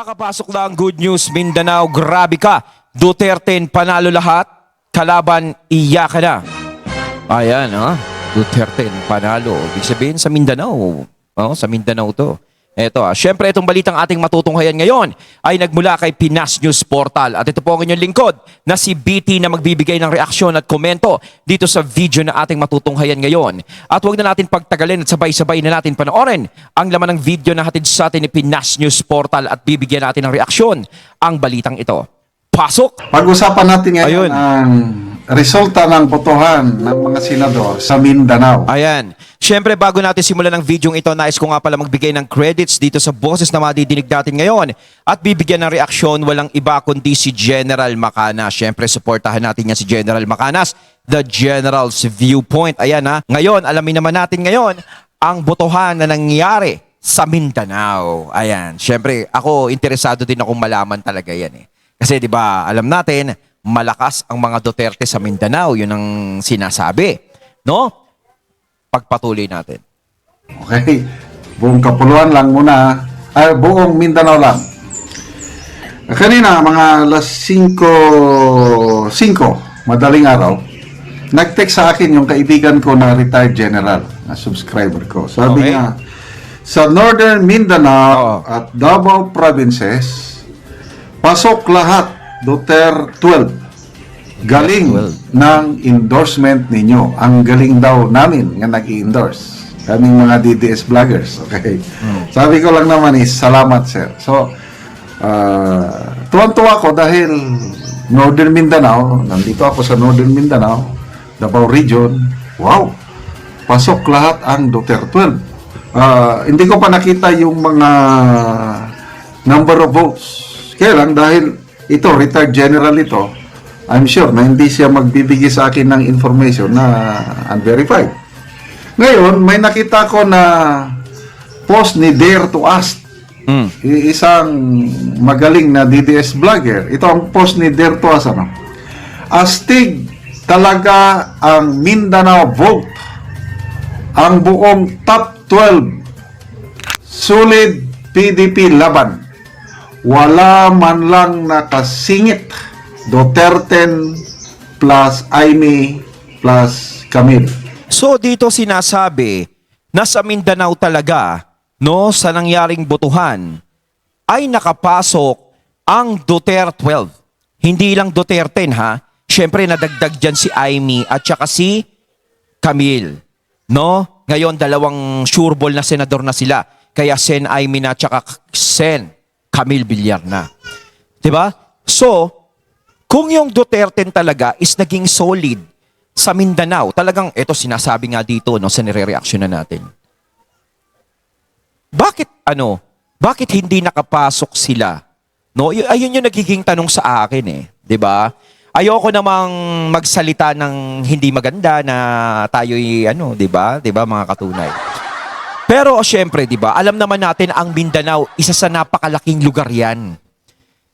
Kakapasok lang good news, Mindanao, grabe ka. Duterte panalo lahat, kalaban iyak na. Ayan, Duterte panalo. Ibig sabihin sa Mindanao. Sa Mindanao to. Eto, syempre itong balitang ating matutunghayan ngayon ay nagmula kay Pinas News Portal. At ito po ang inyong lingkod na si BT na magbibigay ng reaksyon at komento dito sa video na ating matutunghayan ngayon. At huwag na natin pagtagalin at sabay-sabay na natin panoorin ang laman ng video na hatid sa atin ni Pinas News Portal at bibigyan natin ng reaksyon ang balitang ito. Pasok! Pag-usapan natin ngayon Ayun. ang resulta ng botohan ng mga senador sa Mindanao. Ayan. Siyempre, bago natin simulan ang video ito, nais ko nga pala magbigay ng credits dito sa boses na madidinig natin ngayon at bibigyan ng reaksyon walang iba kundi si General Macanas. Siyempre, supportahan natin niya si General Macanas, the General's Viewpoint. Ayan Ngayon, alamin naman natin ngayon ang botohan na nangyari sa Mindanao. Ayan. Siyempre, ako interesado din akong malaman talaga yan Kasi 'di ba, alam natin, malakas ang mga Duterte sa Mindanao, 'yun ang sinasabi, no? Pagpatuloy natin. Okay. Buong Kapuluan lang muna. Buong Mindanao lang. Kanina, mga alas 5, madaling araw, nag-text sa akin yung kaibigan ko na retired general, na subscriber ko. Sabi Okay. niya, sa Northern Mindanao at Davao provinces, pasok lahat, Duterte 12. Galing ng endorsement ninyo. Ang galing daw namin nga nag-i-endorse. Kaming mga DDS vloggers. Okay. Sabi ko lang naman salamat sir. So, tuwan-tuwa ko dahil Northern Mindanao, nandito ako sa Northern Mindanao, Davao Region, wow, pasok lahat ang Duterte 12. Hindi ko pa nakita yung mga number of votes. Kaya lang dahil ito, retired general ito, I'm sure na hindi siya magbibigay sa akin ng information na unverified. Ngayon, may nakita ko na post ni Dare to Ask. Isang magaling na DDS vlogger. Ito ang post ni Dare to Ask. Astig talaga ang Mindanao vote. Ang buong top 12. Solid PDP laban. Wala man lang nakasingit. Duterte plus Aimee plus Camille. So dito sinasabi na sa Mindanao talaga, sa nangyaring botohan ay nakapasok ang Duterte 12. Hindi lang Duterte Siyempre nadagdag diyan si Aimee at saka si Camille. Ngayon dalawang sureball na senador na sila. Kaya Sen Aimee na at saka Sen Camille Villar na. 'Di ba? So kung yung Duterte talaga is naging solid sa Mindanao, talagang, ito sinasabi nga dito, sa nire-reaction na natin. Bakit hindi nakapasok sila? Ayun yung nagiging tanong sa akin 'di ba? Ayoko namang magsalita ng hindi maganda na tayo'y 'di ba? 'Di ba mga katunay? Pero syempre, 'di ba? Alam naman natin ang Mindanao, isa sa napakalaking lugar 'yan.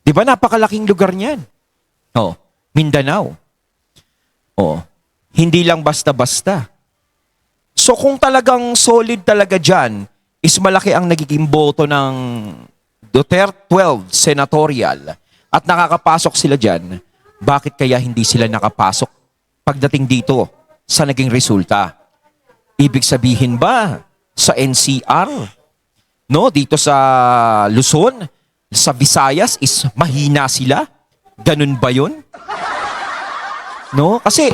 'Di ba? Napakalaking lugar niyan. Mindanao. Hindi lang basta-basta. So kung talagang solid talaga dyan, is malaki ang nagiging boto ng Duterte 12 senatorial at nakakapasok sila dyan, bakit kaya hindi sila nakapasok pagdating dito sa naging resulta? Ibig sabihin ba sa NCR, dito sa Luzon, sa Visayas is mahina sila? Ganun ba yun? Kasi,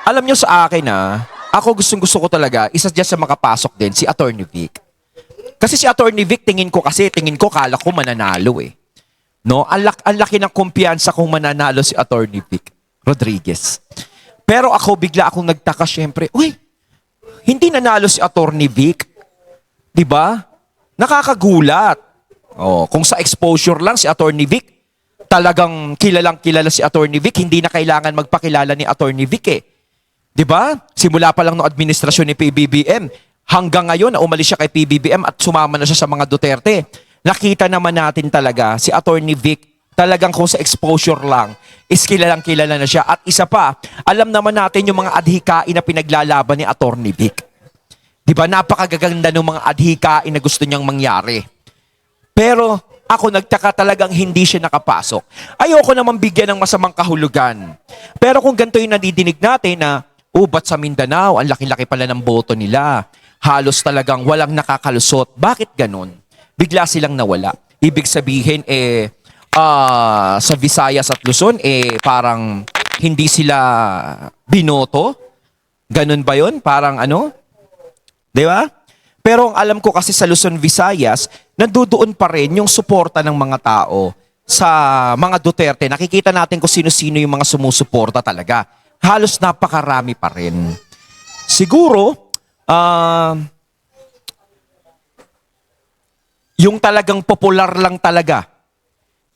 alam nyo sa akin ako gusto ko talaga, isa dyan sa makapasok din, si Attorney Vic. Kasi si Attorney Vic, tingin ko, kala ko mananalo Ang laki ng kumpiyansa kung mananalo si Attorney Vic Rodriguez. Pero bigla akong nagtaka syempre, hindi nanalo si Attorney Vic. Diba? Nakakagulat. Kung sa exposure lang si Attorney Vic, talagang kilala si Attorney Vic, hindi na kailangan magpakilala ni Attorney Vic 'Di ba? Simula pa lang ng administrasyon ni PBBM, hanggang ngayon na umalis siya kay PBBM at sumama na siya sa mga Duterte. Nakita naman natin talaga si Attorney Vic, talagang kung sa exposure lang, is kilala na siya. At isa pa, alam naman natin yung mga adhikain na pinaglalaban ni Attorney Vic. 'Di ba? Napakagaganda ng mga adhikain na gusto niyang mangyari. Pero ako nagtaka talagang hindi siya nakapasok. Ayoko naman bigyan ng masamang kahulugan. Pero kung ganito yung nadidinig natin na, ba't sa Mindanao, ang laki-laki pala ng boto nila. Halos talagang walang nakakalusot. Bakit ganun? Bigla silang nawala. Ibig sabihin, sa Visayas at Luzon, parang hindi sila binoto. Ganun ba yun? Parang ano? Di ba? Pero ang alam ko kasi sa Luzon, Visayas, nandoon pa rin yung suporta ng mga tao sa mga Duterte. Nakikita natin kung sino-sino yung mga sumusuporta talaga. Halos napakarami pa rin. Siguro, yung talagang popular lang talaga,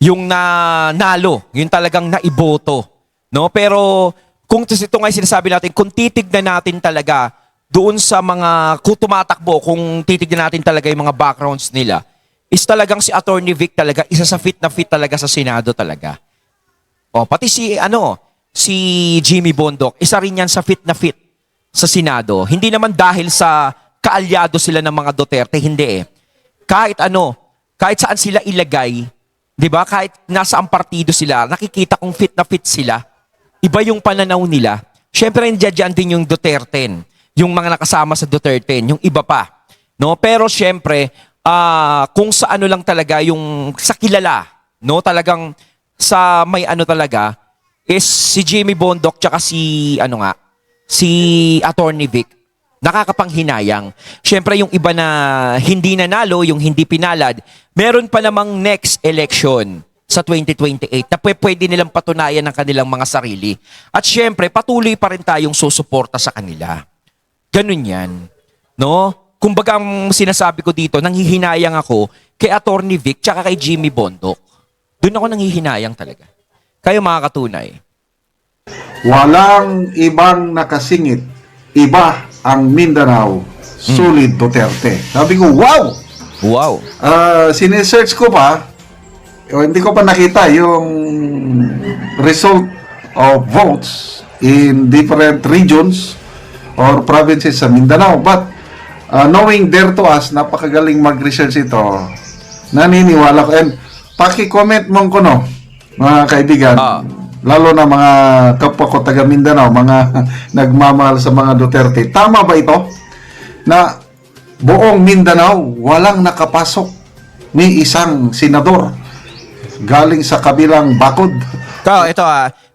yung nanalo, yung talagang naiboto. No? Pero kung ito nga yung sinasabi natin, kung titignan natin talaga doon sa mga tumatakbo, kung titignan natin talaga yung mga backgrounds nila, is talagang si Attorney Vic talaga, isa sa fit na fit talaga sa Senado talaga. Pati si Jimmy Bondoc, isa rin yan sa fit na fit sa Senado. Hindi naman dahil sa kaalyado sila ng mga Duterte, hindi eh. Kahit saan sila ilagay, di ba? Kahit nasaan partido sila, nakikita kong fit na fit sila. Iba yung pananaw nila. Siyempre, nandiyan din yung Duterte. Yung mga nakasama sa Duterte, yung iba pa. No? Pero syempre, kung sa lang talaga, yung sa kilala, no? Talagang sa may talaga, is si Jimmy Bondoc tsaka si Attorney Vic, nakakapanghinayang. Syempre yung iba na hindi nanalo, yung hindi pinalad, meron pa namang next election sa 2028 na pwede nilang patunayan ng kanilang mga sarili. At syempre, patuloy pa rin tayong susuporta sa kanila. Ganun yan. No? Kumbaga ang sinasabi ko dito, nanghihinayang ako kay Attorney Vic tsaka kay Jimmy Bondoc. Doon ako nanghihinayang talaga. Kayo mga katunay. Walang ibang nakasingit. Iba ang Mindanao. Sulit Duterte. Sabi ko, wow! Wow. Sinesearch ko pa, hindi ko pa nakita yung result of votes in different regions or provinces sa Mindanao. But knowing there to us, napakagaling mag-research ito, naniniwala ko. And paki-comment mo ko, no, mga kaibigan, lalo na mga kapwa ko taga Mindanao, mga nagmamahal sa mga Duterte. Tama ba ito? Na buong Mindanao, walang nakapasok ni isang senador galing sa kabilang bakod. Ito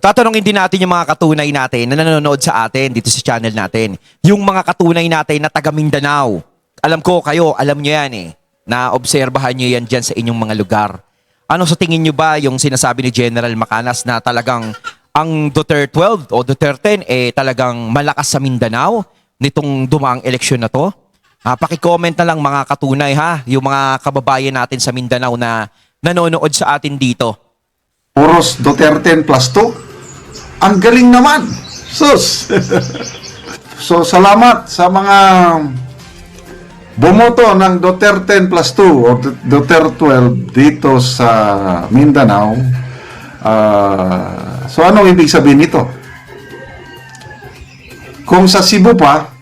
tatanungin din natin yung mga katunay natin na nanonood sa atin dito sa channel natin. Yung mga katunay natin na taga Mindanao. Alam ko kayo, alam nyo yan eh. Na-obserbahan nyo yan dyan sa inyong mga lugar. Ano sa tingin nyo ba yung sinasabi ni General Macanas na talagang ang Duterte 12 o Duterte talagang malakas sa Mindanao nitong dumaang eleksyon na to? Paki-comment na lang mga katunay ha, yung mga kababayan natin sa Mindanao na nanonood sa atin dito. Puros Duterte plus 2. Ang galing naman. Sus! So, salamat sa mga bumoto ng Duterte plus 2 o Duterte 12 dito sa Mindanao. So, ano ibig sabihin nito? Kung sa Cebu pa,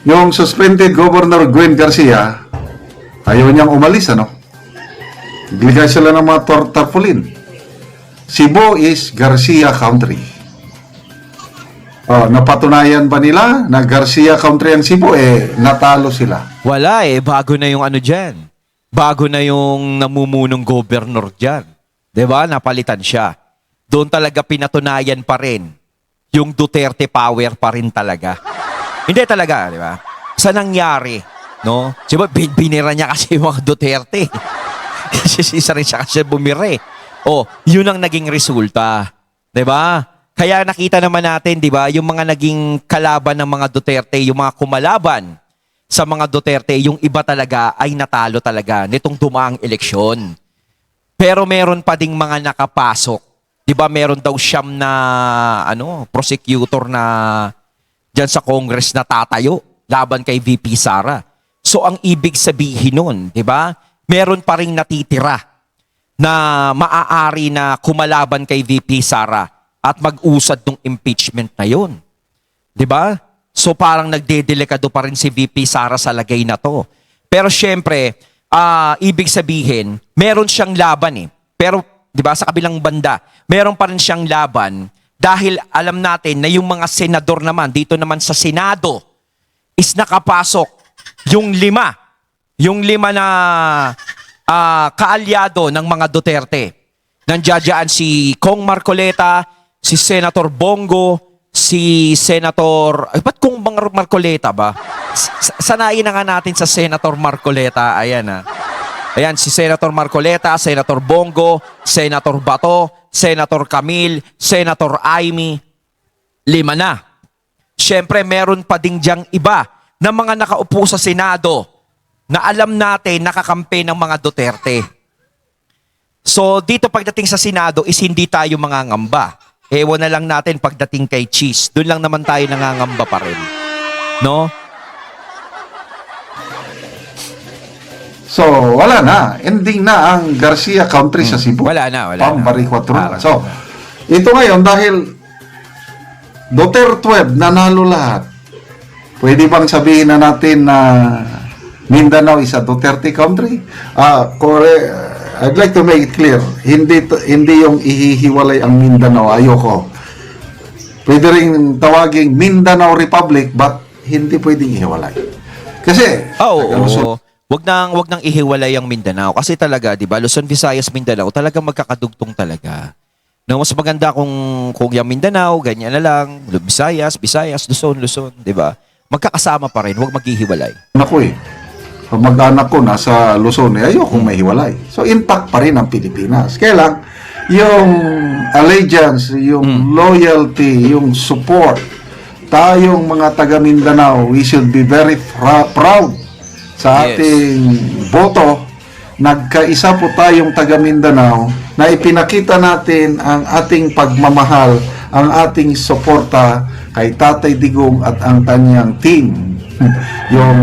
yung suspended Governor Gwen Garcia, ayaw niyang umalis, Bigay sila ng mga tarpaulin. Cebu is Garcia Country. Napatunayan ba nila na Garcia Country ang Cebu? Natalo sila. Wala bago na yung dyan. Bago na yung namumunong governor dyan. 'Di ba? Napalitan siya. Doon talaga pinatunayan pa rin yung Duterte power pa rin talaga. Hindi talaga, 'di ba? Sa nangyari, no? Diba, binira niya kasi yung mga Duterte. Isa rin siya kasi bumire. Yun ang naging resulta. 'Di ba? Kaya nakita naman natin, 'di ba, yung mga naging kalaban ng mga Duterte, yung mga kumalaban sa mga Duterte, yung iba talaga ay natalo talaga nitong dumaang eleksyon. Pero meron pa ding mga nakapasok. 'Di ba, meron daw siyam na prosecutor na diyan sa Congress na tatayo laban kay VP Sara. So ang ibig sabihin nun, 'di ba? Meron pa ring natitira na maaari na kumalaban kay VP Sara at mag-usad ng impeachment na yun. 'Di ba? So parang nagdedelikado pa rin si VP Sara sa lagay na to. Pero syempre, ibig sabihin, meron siyang laban eh. Pero, di ba, sa kabilang banda, meron pa rin siyang laban dahil alam natin na yung mga senador naman, dito naman sa Senado, is nakapasok yung 5. Yung 5 na kaalyado ng mga Duterte. Nandiyan si Kong Marcoleta, si Senator Bongo, si Senator... Ay, ba't Kong Marcoleta ba? Sanayin na nga natin sa Senator Marcoleta. Ayan Ayan, si Senator Marcoleta, Senator Bongo, Senator Bato, Senator Camille, Senator Aimee. 5 na. Siyempre, meron pa ding diyang iba na mga nakaupo sa Senado na alam natin nakakampi ng mga Duterte. So, dito pagdating sa Senado is hindi tayo mangangamba. Ewan na lang natin pagdating kay Cheese. Doon lang naman tayo nangangamba pa rin. No? So, wala na. Ending na ang Garcia Country sa Cebu. Wala na. Pambari 4. So, ito ngayon dahil Duterte 12 nanalo lahat. Pwede bang sabihin na natin na Mindanao is a Duterte country? I'd like to make it clear. Hindi yung ihihiwalay ang Mindanao. Ayoko. Pwede rin tawaging Mindanao Republic but hindi pwedeng ihiwalay. Kasi Wag nang ihiwalay ang Mindanao kasi talaga, 'di ba? Luzon, Visayas, Mindanao, talagang magkakadugtong talaga. No, mas maganda kung yung Mindanao, ganyan na lang, Visayas, Luzon, 'di ba? Magkakasama pa rin, wag maghihiwalay. Ako mag-anak ko nasa Luzon, ayokong mahiwalay. So, intact pa rin ang Pilipinas. Kaya lang, yung allegiance, yung loyalty, yung support, tayong mga taga Mindanao, we should be very proud sa ating boto. Nagkaisa po tayong taga Mindanao na ipinakita natin ang ating pagmamahal, ang ating suporta kay Tatay Digong at ang kanyang team. Yung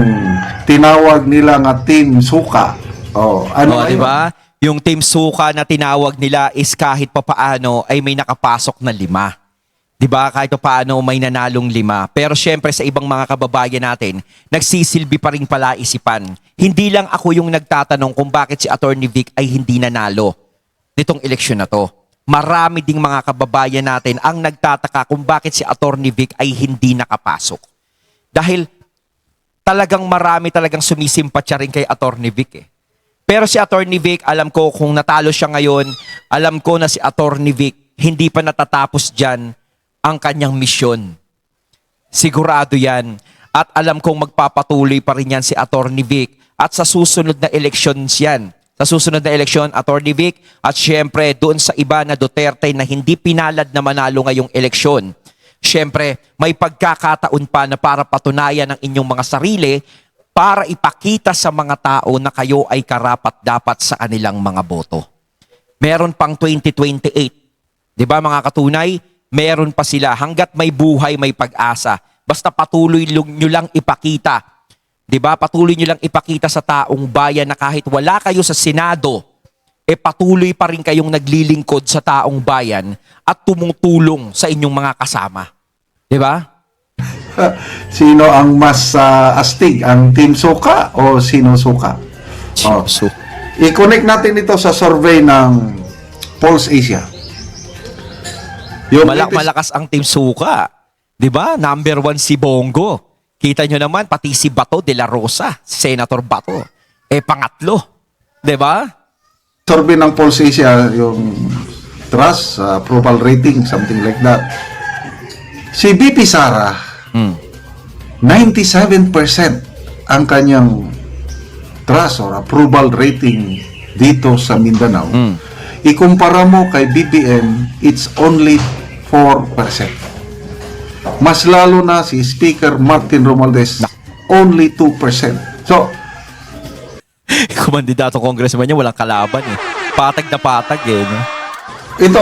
tinawag nila nga Team Suka. Di ba? Yung Team Suka na tinawag nila is kahit papaano ay may nakapasok na 5. Di ba? Kahit papaano may nanalong 5. Pero syempre sa ibang mga kababayan natin, nagsisilbi pa rin pala isipan. Hindi lang ako yung nagtatanong kung bakit si Attorney Vic ay hindi nanalo nitong eleksyon na to. Marami ding mga kababayan natin ang nagtataka kung bakit si Attorney Vic ay hindi nakapasok. Dahil talagang marami talagang sumisimpatya rin kay Attorney Vic eh. Pero si Attorney Vic, alam ko kung natalo siya ngayon, alam ko na si Attorney Vic hindi pa natatapos dyan ang kanyang misyon. Sigurado yan. At alam kong magpapatuloy pa rin yan si Attorney Vic. At sa susunod na elections yan. Sa susunod na eleksyon, Attorney Vic, at syempre doon sa iba na Duterte na hindi pinalad na manalo ngayong eleksyon. Syempre, may pagkakataon pa na para patunayan ang inyong mga sarili para ipakita sa mga tao na kayo ay karapat-dapat sa kanilang mga boto. Meron pang 2028. Di ba mga katunay? Meron pa sila. Hanggat may buhay, may pag-asa. Basta patuloy nyo lang ipakita. Di ba? Patuloy nyo lang ipakita sa taong bayan na kahit wala kayo sa Senado, patuloy pa rin kayong naglilingkod sa taong bayan at tumutulong sa inyong mga kasama. Di ba? Sino ang mas astig? Ang Team Suka o sino Suka? I-connect natin ito sa survey ng Pulse Asia. Malakas ang Team Suka. Di ba? Number 1 si Bongo. Kita nyo naman, pati si Bato de la Rosa, Senator Bato. Pangatlo. Di ba? Survey ng Pulse Asia, yung trust, approval rating, something like that. Si BP Sara, 97% ang kanyang trust or approval rating dito sa Mindanao. Ikumpara mo kay BBM, it's only 4%. Mas lalo na si Speaker Martin Romualdez, only 2%. So, kumandidato congressman niya, walang kalaban eh. Patag na patag eh. No?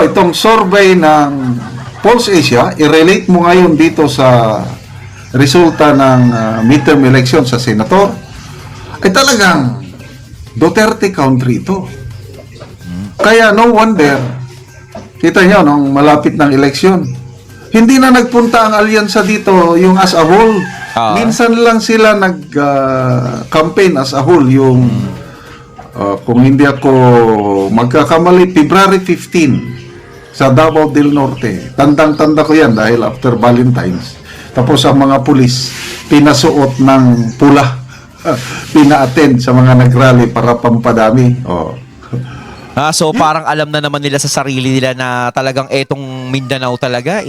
Itong survey ng Pulse Asia, i-relate mo ngayon dito sa resulta ng midterm election sa senator, ay talagang Duterte country ito. Kaya no wonder, kita nyo, nung malapit ng eleksyon, hindi na nagpunta ang alyansa dito yung as a whole. Minsan lang sila nag-campaign as a whole, yung kung hindi ako magkakamali, February 15 sa Davao del Norte. Tandang-tanda ko yan dahil after Valentine's. Tapos ang mga pulis, pinasuot ng pula. Pina-attend sa mga nagrally para pampadami. So parang alam na naman nila sa sarili nila na talagang etong Mindanao talaga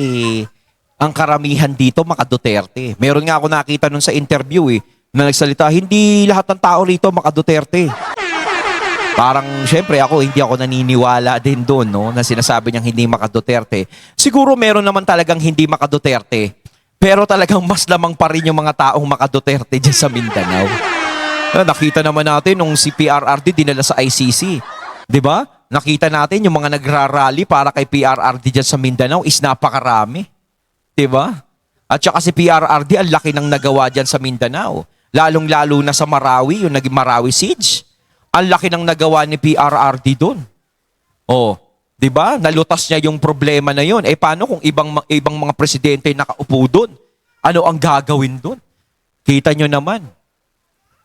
ang karamihan dito maka Duterte. Meron nga ako nakita nun sa interview na nagsalita, hindi lahat ng tao rito maka Duterte. Parang syempre hindi ako naniniwala din doon, no, na sinasabi niyang hindi maka Duterte. Siguro meron naman talagang hindi maka Duterte, pero talagang mas lamang pa rin yung mga taong maka Duterte dyan sa Mindanao. Nakita naman natin nung si PRRD dinala sa ICC. 'Di ba? Nakita natin yung mga nagrarally para kay PRRD dyan sa Mindanao is napakarami. 'Di ba? At saka si PRRD, ang laki ng nagawa dyan sa Mindanao. Lalong-lalo na sa Marawi, yung naging Marawi Siege. Ang laki ng nagawa ni PRRD doon. 'Di ba? Nalutas niya yung problema na yun. Paano kung ibang mga presidente nakaupo doon? Ano ang gagawin doon? Kita nyo naman.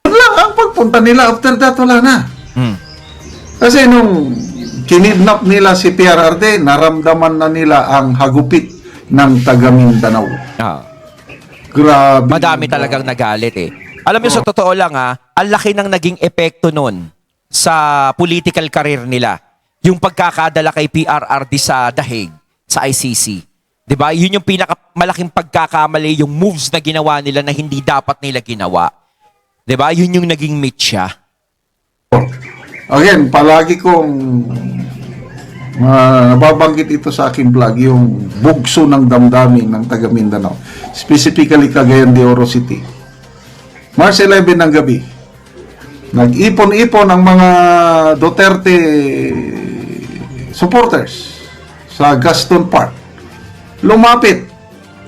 Wala, ang pagpunta nila after that, wala na. Kasi nung kinidnap nila si PRRD, naramdaman na nila ang hagupit ng taga Mindanao. Grabe. Madami talagang nagalit Alam mo, sa totoo lang ang laki ng naging epekto nun sa political career nila. Yung pagkakadala kay PRRD sa The Hague, sa ICC. 'Di ba? Yun yung pinakamalaking pagkakamali, yung moves na ginawa nila na hindi dapat nila ginawa. 'Di ba? Yun yung naging meet Again, palagi kong nababanggit ito sa aking vlog, yung bugso ng damdamin ng taga Mindanao. Specifically, Cagayan de Oro City. March 11 ng gabi, nag-ipon-ipon ang mga Duterte supporters sa Gaston Park. Lumapit,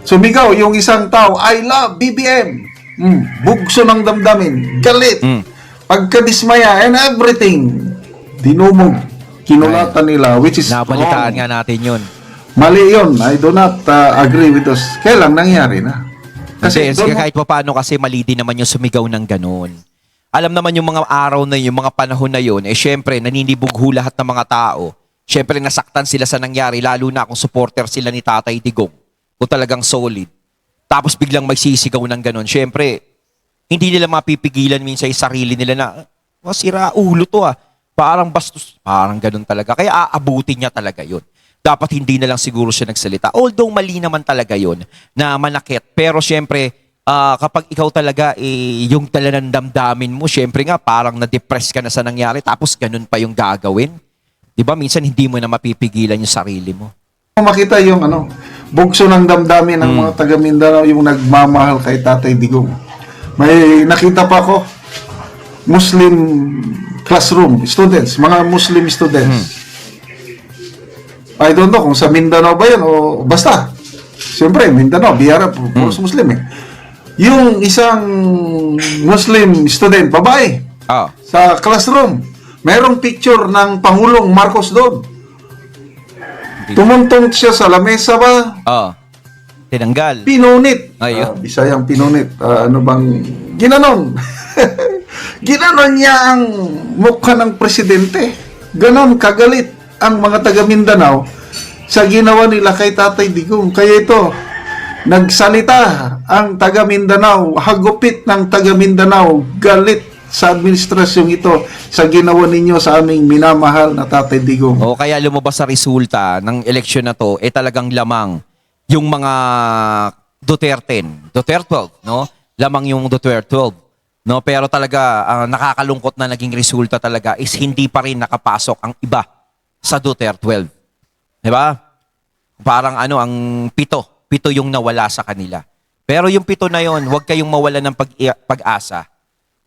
sumigaw yung isang tao, I love BBM. Bugso ng damdamin, galit, pagkadismaya, and everything. Dinumog, kinulatan nila, which is Nabalitaan wrong. nga natin yun. Mali yun. I do not agree with us. Kailan nangyari na? Kasi doon mo- kahit pa paano kasi mali din naman yung sumigaw ng ganun. Alam naman yung mga araw na yun, yung mga panahon na yun, syempre, naninibugho lahat ng mga tao. Syempre, nasaktan sila sa nangyari, lalo na kung supporter sila ni Tatay Digong. Kung talagang solid. Tapos biglang magsisigaw ng ganun. Syempre, hindi nila mapipigilan minsan yung sarili nila na, sira ulo to Parang bastos. Parang ganun talaga. Kaya aabutin niya talaga yun. Dapat hindi na lang siguro siya nagsalita. Although mali naman talaga yun na manakit. Pero syempre, kapag ikaw talaga, yung talagang damdamin mo, syempre nga, parang na-depress ka na sa nangyari, tapos ganun pa yung gagawin. Diba? Minsan hindi mo na mapipigilan yung sarili mo. Makita yung bugso ng damdamin ng mga taga Mindanao, yung nagmamahal kay Tatay Digong. May nakita pa ko, Muslim classroom students, mga Muslim students. I don't know kung sa Mindanao ba yan o basta. Siyempre, Mindanao, biyara, puros Muslim Yung isang Muslim student, babae, sa classroom, mayroong picture ng Pangulong Marcos doon. Tumuntong siya sa lamesa ba? Tinanggal. Pinunit. Ayun. Bisayang pinunit. Ano bang ginanon? Ginanon niya ang mukha ng presidente. Ganon kagalit ang mga taga Mindanao sa ginawa nila kay Tatay Digong. Kaya ito, nagsalita ang taga Mindanao, hagupit ng taga Mindanao, galit sa administrasyong ito sa ginawa ninyo sa aming minamahal na Tatay Digong. Kaya lumabas sa resulta ng eleksyon na to, talagang lamang yung mga Duterte 12, no? Lamang yung Duterte 12, no? Pero talaga nakakalungkot na naging resulta talaga is hindi pa rin nakapasok ang iba sa Duterte 12. 'Di ba? Parang ang pito yung nawala sa kanila. Pero yung pito na yon, huwag kayong mawala ng pag-asa.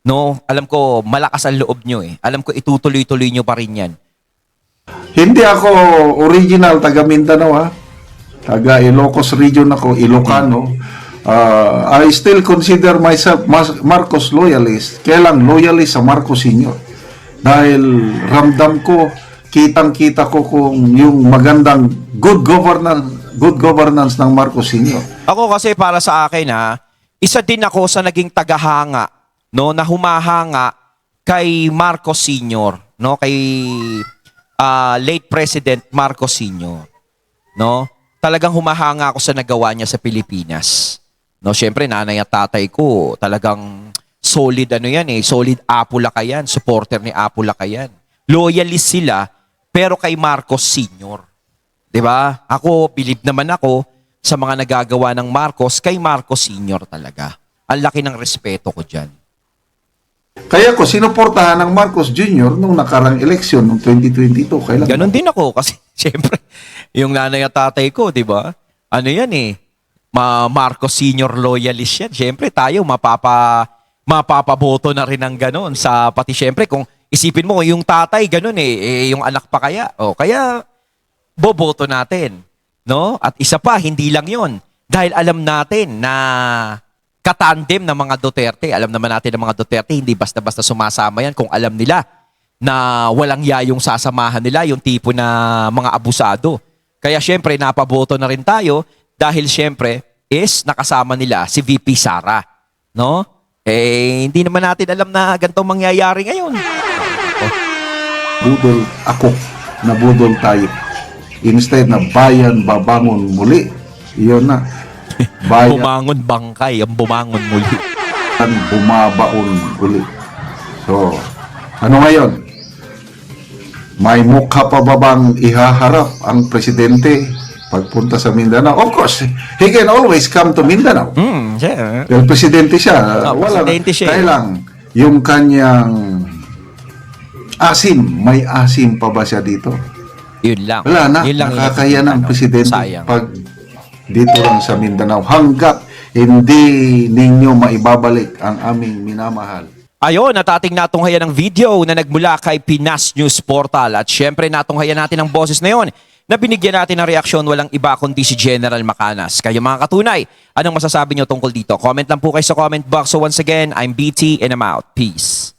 No, alam ko malakas ang loob nyo Alam ko itutuloy-tuloy nyo pa rin 'yan. Hindi ako original taga Mindanao Taga Ilocos region ako, Ilocano. I still consider myself Marcos loyalist. Kailang loyalist sa Marcos Sr. Dahil ramdam ko, kitang-kita ko kung yung magandang good governance ng Marcos Sr. Ako kasi para sa akin isa din ako sa naging tagahanga, no, na humahanga kay Marcos Sr., no? Kay late President Marcos Sr., no? Talagang humahanga ako sa nagawa niya sa Pilipinas. No, syempre nanay at tatay ko, talagang solid ano yan eh, solid Apulaca yan, supporter ni Apulaca yan. Loyalist sila, pero kay Marcos Sr. 'Di ba? Ako, believe naman ako sa mga nagagawa ng Marcos kay Marcos Sr. talaga. Ang laki ng respeto ko diyan. Kaya ko sinuportahan ng Marcos Jr. nung nakarang eleksyon noong 2022. Kailan? Ganon din ako kasi syempre yung nanay at tatay ko, 'di ba? Ano yan eh, Marcos Sr. loyalist yan. Syempre tayo mapapaboto na rin ng ganon sa pati syempre kung isipin mo yung tatay ganon eh, yung anak pa kaya. O kaya boboto natin, no? At isa pa, hindi lang 'yon. Dahil alam natin na katandem ng mga Duterte, alam naman natin ng mga Duterte, hindi basta-basta sumasama yan kung alam nila na walang yayong sasamahan nila, yung tipo na mga abusado. Kaya syempre, napaboto na rin tayo dahil syempre is nakasama nila si VP Sara. No? Eh, hindi naman natin alam na ganitong mangyayari ngayon. Budol ako, nabudol tayo. Instead na bayan babangon muli, iyon na. Bayan Bumangon bangkay, ang bumangon muli. bumabaon uli. So, ano ngayon? May mukha pa ba bang ihaharap ang presidente pagpunta sa Mindanao? Of course, he can always come to Mindanao. Yeah. Dahil presidente siya. Presidente siya. Kailang yung kanyang asim, may asim pa ba siya dito? Yun lang. Wala na. Yun lang Nakakaya ng presidente sayang. pag dito lang sa Mindanao hanggat hindi ninyo maibabalik ang aming minamahal. Ayon, at ating natunghayan ng video na nagmula kay Pinas News Portal. At syempre natunghayan natin ang boses na yon na binigyan natin ng reaksyon walang iba kundi si General Macanas. Kayo mga katunay, anong masasabi nyo tungkol dito? Comment lang po kayo sa comment box. So once again, I'm BT and I'm out. Peace.